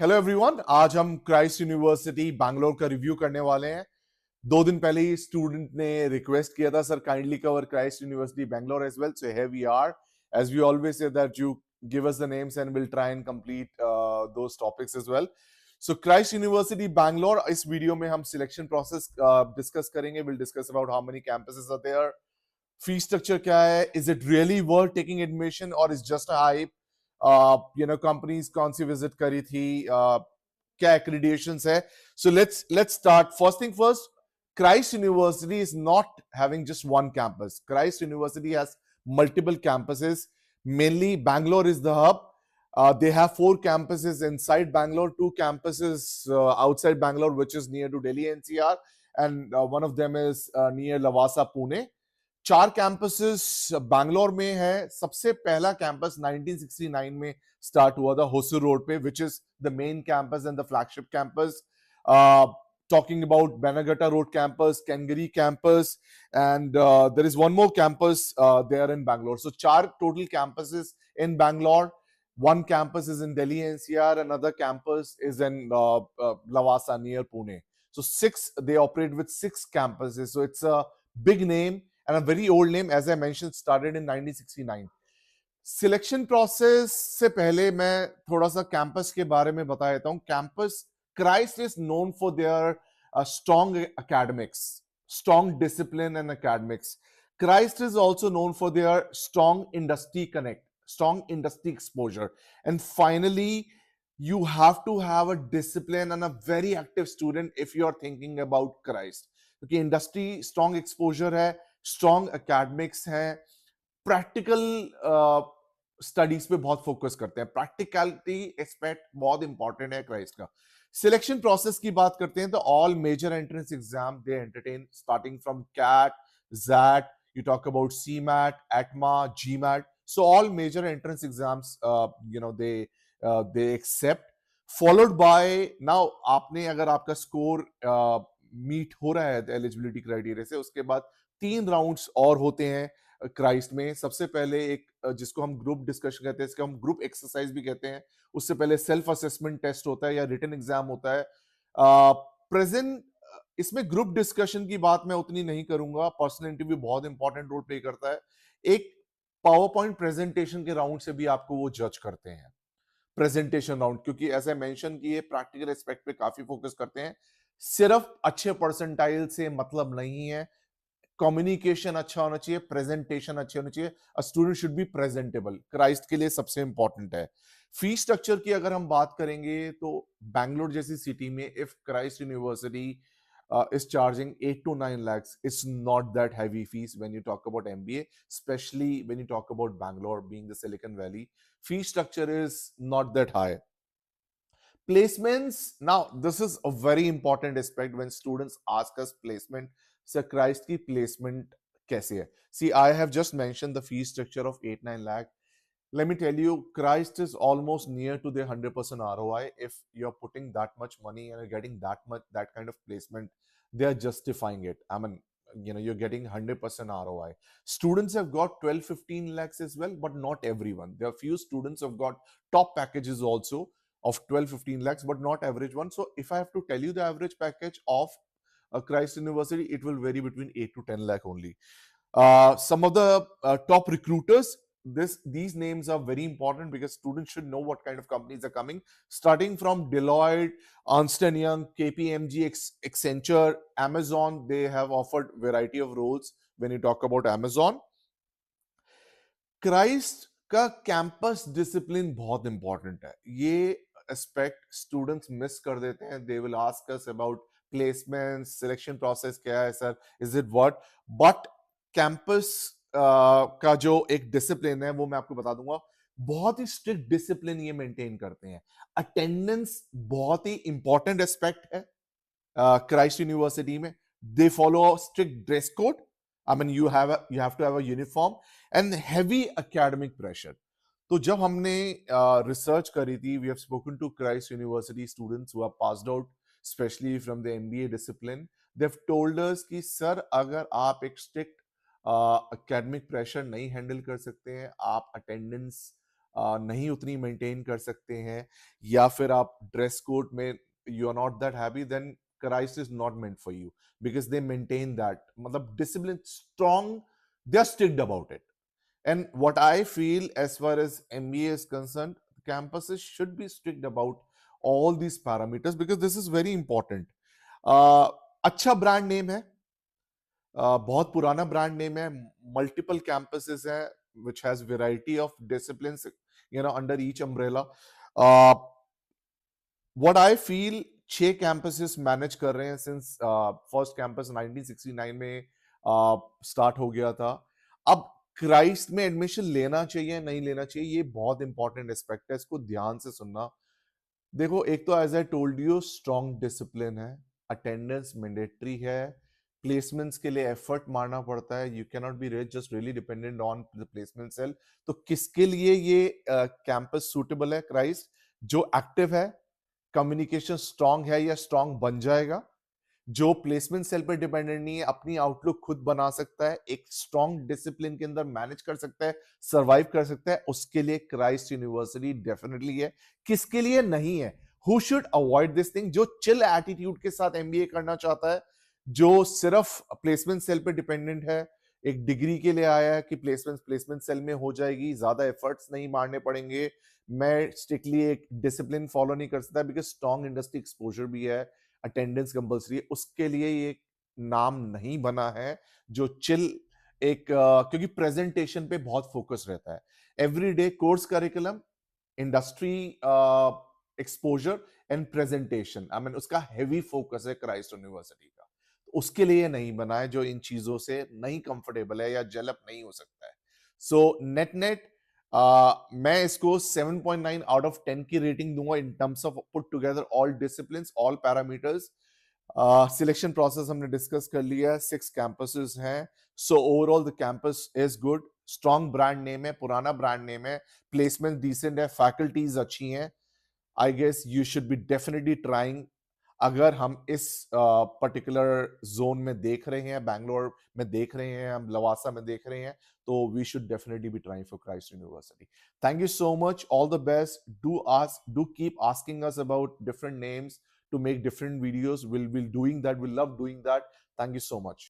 Hello everyone, आज हम Christ University Bangalore का रिव्यू करने वाले हैं। 2 दिन पहले ही स्टूडेंट ने रिक्वेस्ट किया था, sir kindly cover Christ University Bangalore as well, so here we are. As we always say that you give us the names and we'll try and complete those topics as well. So Christ University Bangalore, इस video में हम selection process discuss करेंगे। we'll discuss about how many campuses are there, fee structure क्या है, is it really worth taking admission और is just hype, companies कौन सी visit करी थी, क्या एक्रीडिएशंस है। So let's start. First thing first, Christ University is not having just one campus. Christ University has multiple campuses. Mainly Bangalore is the hub. They have 4 campuses inside Bangalore, 2 campuses outside Bangalore, which is near to Delhi NCR, and one of them is near Lavasa, Pune. 4 campuses Bangalore में है। सबसे पहला campus 1969 में start हुआ था Hosur road पे, which is the main campus and the flagship campus. Talking about Bannerghatta road campus, Kengeri campus, and there is one more campus there in Bangalore. So 4 total campuses in Bangalore. One campus is in Delhi NCR, another campus is in Lavasa near Pune. So 6, they operate with 6 campuses. So it's a big name and a very old name. As I mentioned, started in 1969. Selection process से पहले मैं थोड़ा सा campus के बारे में बता देता हूं। Campus Christ is known for their strong academics, strong discipline and academics. Christ is also known for their strong industry connect, strong industry exposure. And finally, you have to have a discipline and a very active student if you are thinking about Christ. क्योंकि industry strong exposure है, strong academics है, practical studies पे बहुत focus करते हैं। Practicality aspect बहुत important है Christ का। सिलेक्शन प्रोसेस की बात करते हैं तो all major entrance exam they entertain, starting from CAT, XAT, you talk about CMAT, ATMA, GMAT. So all major entrance exams, they accept. Followed by, now आपने अगर आपका स्कोर मीट हो रहा है एलिजिबिलिटी क्राइटेरिया से, उसके बाद 3 राउंड्स और होते हैं क्राइस्ट में। सबसे पहले एक जिसको हम ग्रुप डिस्कशन कहते हैं, इसको हम ग्रुप एक्सरसाइज भी कहते हैं। उससे पहले सेल्फ असेसमेंट टेस्ट होता है या रिटन एग्जाम होता है। प्रेजेंट इसमें ग्रुप डिस्कशन की बात मैं उतनी नहीं करूंगा, पर्सनल इंटरव्यू बहुत इंपॉर्टेंट रोल प्ले करता है। एक पावर पॉइंट प्रेजेंटेशन के राउंड से भी आपको वो जज करते हैं, प्रेजेंटेशन राउंड, क्योंकि ऐसे मेंशन किए प्रैक्टिकल एस्पेक्ट पे काफी फोकस करते हैं। सिर्फ अच्छे परसेंटाइल से मतलब नहीं है, कम्युनिकेशन अच्छा होना चाहिए, प्रेजेंटेशन अच्छे होना चाहिए। A student should be presentable, Christ के लिए सबसे इंपॉर्टेंट है। फी स्ट्रक्चर की अगर हम बात करेंगे तो बैंगलोर जैसी सिटी में if Christ university is charging 8 to 9 lakhs, it's not that heavy fees when you talk about MBA, especially when you talk about Bangalore being the Silicon Valley. Fee structure is not that high. Placements, now this is a very important aspect when students ask us placement, sir Christ ki placement kaise hai. See, I have just mentioned the fee structure of 8-9 lakh. Let me tell you, Christ is almost near to their 100% ROI. If you're putting that much money and you're getting that kind of placement, they are justifying it. I mean, you're getting 100% ROI. Students have got 12-15 lakhs as well, but not everyone. There are few students who have got top packages also of 12-15 lakhs, but not average one. So if I have to tell you the average package of a Christ University, it will vary between 8 to 10 lakh only. Some of the top recruiters, these names are very important because students should know what kind of companies are coming, starting from Deloitte, Ernst & Young, KPMG, Accenture, Amazon. They have offered variety of roles when you talk about Amazon. Christ का campus discipline बहुत important है। ये aspect students miss कर देते हैं। They will ask us about placement, selection process क्या है sir, is it what, but campus का जो एक डिसिप्लिन है वो मैं आपको बता दूंगा। बहुत ही स्ट्रिक्ट डिसिप्लिन ये मेंटेन करते हैं। अटेंडेंस बहुत ही इंपॉर्टेंट एस्पेक्ट है क्राइस्ट यूनिवर्सिटी में। They follow strict dress code, I mean, you have to have a uniform and heavy academic pressure. तो जब हमने रिसर्च करी थी, we have spoken to Christ University students who are passed out, especially from the MBA discipline. They've told us कि sir अगर आप एक strict academic pressure नहीं हैंडल कर सकते हैं, आप अटेंडेंस नहीं उतनी मेंटेन कर सकते हैं, या फिर आप ड्रेस कोड में you are not that happy, then Christ is not meant for you, because they maintain that, मतलब discipline strong, they are strict about it. And what I feel as far as MBA is concerned, campuses should be strict about all these parameters because this is very important. अच्छा brand name है, बहुत पुराना brand name है, multiple campuses हैं which has variety of disciplines, you know, under each umbrella. What I feel, 6 campuses manage कर रहे हैं since first campus 1969 में स्टार्ट हो गया था. अब क्राइस्ट में एडमिशन लेना चाहिए नहीं लेना चाहिए, ये बहुत इंपॉर्टेंट एस्पेक्ट है, इसको ध्यान से सुनना. देखो, एक तो as I told you strong discipline है, अटेंडेंस मैंडेटरी है, प्लेसमेंट्स के लिए एफर्ट मारना पड़ता है, you can not be rich just really dependent on the placement cell. तो किसके लिए ये कैंपस सूटेबल है क्राइस्ट? जो एक्टिव है, कम्युनिकेशन स्ट्रांग है या स्ट्रांग बन जाएगा, जो प्लेसमेंट सेल पर डिपेंडेंट नहीं है, अपनी आउटलुक खुद बना सकता है, एक स्ट्रांग डिसिप्लिन के अंदर मैनेज कर सकता है, सरवाइव कर सकता है, उसके लिए क्राइस्ट यूनिवर्सिटी डेफिनेटली है. किसके लिए नहीं है? Who should avoid this thing? जो चिल एटीट्यूड के साथ एमबीए करना चाहता है, जो सिर्फ प्लेसमेंट सेल पे डिपेंडेंट है, एक डिग्री के लिए आया है कि प्लेसमेंट सेल में हो जाएगी, ज्यादा एफर्ट्स नहीं मारने पड़ेंगे, मैं स्ट्रिक्टली एक डिसिप्लिन फॉलो नहीं कर सकता बिकॉज स्ट्रॉन्ग इंडस्ट्री एक्सपोजर भी है, अटेंडेंस कंपल्सरी है, उसके लिए ये नाम नहीं बना है. जो चिल एक क्योंकि प्रेजेंटेशन पे बहुत फोकस रहता है, everyday course curriculum, industry exposure and presentation, I mean उसका हेवी फोकस है क्राइस्ट यूनिवर्सिटी का. उसके लिए नहीं बना है जो इन चीजों से नहीं कंफर्टेबल है या जेलअप नहीं हो सकता है. सो नेट नेट मैं इसको 7.9 आउट ऑफ 10 की रेटिंग दूंगा in terms of put together all discipline, all parameters. Selection process हमने डिस्कस कर लिया, 6 कैंपसेस हैं. So overall the campus is good, strong brand name है, पुराना ब्रांड नेम है, प्लेसमेंट डिसेंट है, फैकल्टीज अच्छी हैं. I guess you should be definitely trying. अगर हम इस पर्टिकुलर जोन में देख रहे हैं, बैंगलोर में देख रहे हैं, हम लवासा में देख रहे हैं, तो we should definitely be trying for Christ University. Thank you so much, all the best. Do keep asking us about different names to make different videos. We'll doing that, we'll love doing that. Thank you so much.